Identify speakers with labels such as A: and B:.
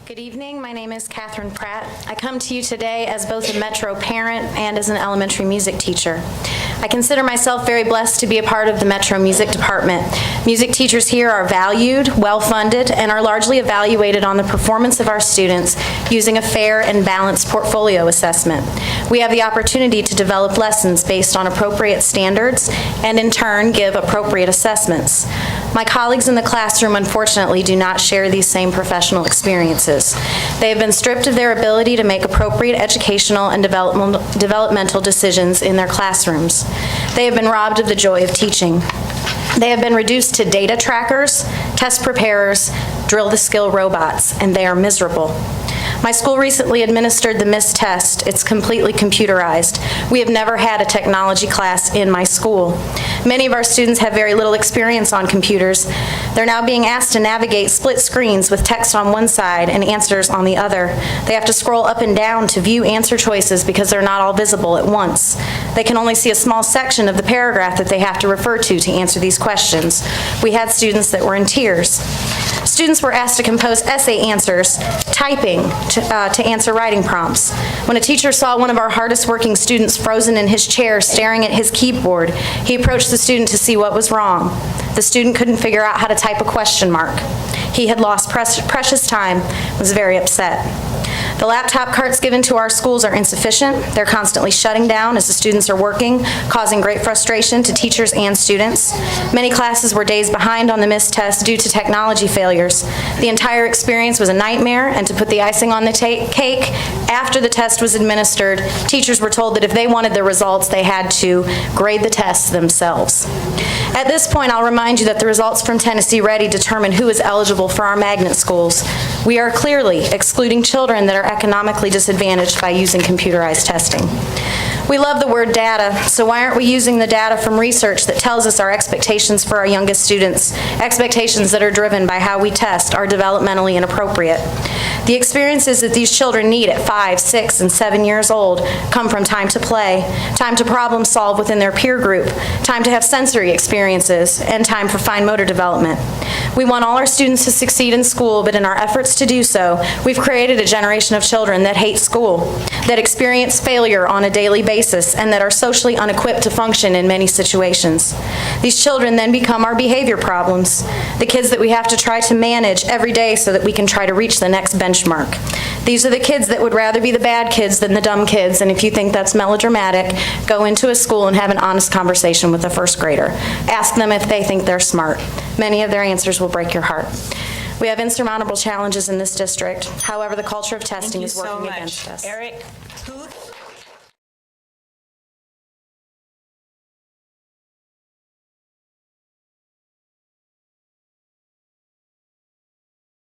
A: Good evening. My name is Catherine Pratt. I come to you today as both a Metro parent and as an elementary music teacher. I consider myself very blessed to be a part of the Metro Music Department. Music teachers here are valued, well-funded, and are largely evaluated on the performance of our students using a fair and balanced portfolio assessment. We have the opportunity to develop lessons based on appropriate standards and in turn give appropriate assessments. My colleagues in the classroom unfortunately do not share these same professional experiences. They have been stripped of their ability to make appropriate educational and developmental decisions in their classrooms. They have been robbed of the joy of teaching. They have been reduced to data trackers, test preparers, drill the skill robots, and they are miserable. My school recently administered the MIS test. It's completely computerized. We have never had a technology class in my school. Many of our students have very little experience on computers. They're now being asked to navigate split screens with text on one side and answers on the other. They have to scroll up and down to view answer choices because they're not all visible at once. They can only see a small section of the paragraph that they have to refer to answer these questions. We had students that were in tears. Students were asked to compose essay answers, typing to answer writing prompts. When a teacher saw one of our hardest working students frozen in his chair staring at his keyboard, he approached the student to see what was wrong. The student couldn't figure out how to type a question mark. He had lost precious time, was very upset. The laptop carts given to our schools are insufficient. They're constantly shutting down as the students are working, causing great frustration to teachers and students. Many classes were days behind on the MIS test due to technology failures. The entire experience was a nightmare, and to put the icing on the cake, after the test was administered, teachers were told that if they wanted the results, they had to grade the tests themselves. At this point, I'll remind you that the results from Tennessee Ready determine who is eligible for our magnet schools. We are clearly excluding children that are economically disadvantaged by using computerized testing. We love the word data, so why aren't we using the data from research that tells us our expectations for our youngest students, expectations that are driven by how we test, are developmentally inappropriate? The experiences that these children need at 5, 6, and 7 years old come from time to play, time to problem solve within their peer group, time to have sensory experiences, and time for fine motor development. We want all our students to succeed in school, but in our efforts to do so, we've created a generation of children that hate school, that experience failure on a daily basis, and that are socially unequipped to function in many situations. These children then become our behavior problems, the kids that we have to try to manage every day so that we can try to reach the next benchmark. These are the kids that would rather be the bad kids than the dumb kids, and if you think that's melodramatic, go into a school and have an honest conversation with a first grader. Ask them if they think they're smart. Many of their answers will break your heart. We have insurmountable challenges in this district. However, the culture of testing is working against us.
B: Eric Huth.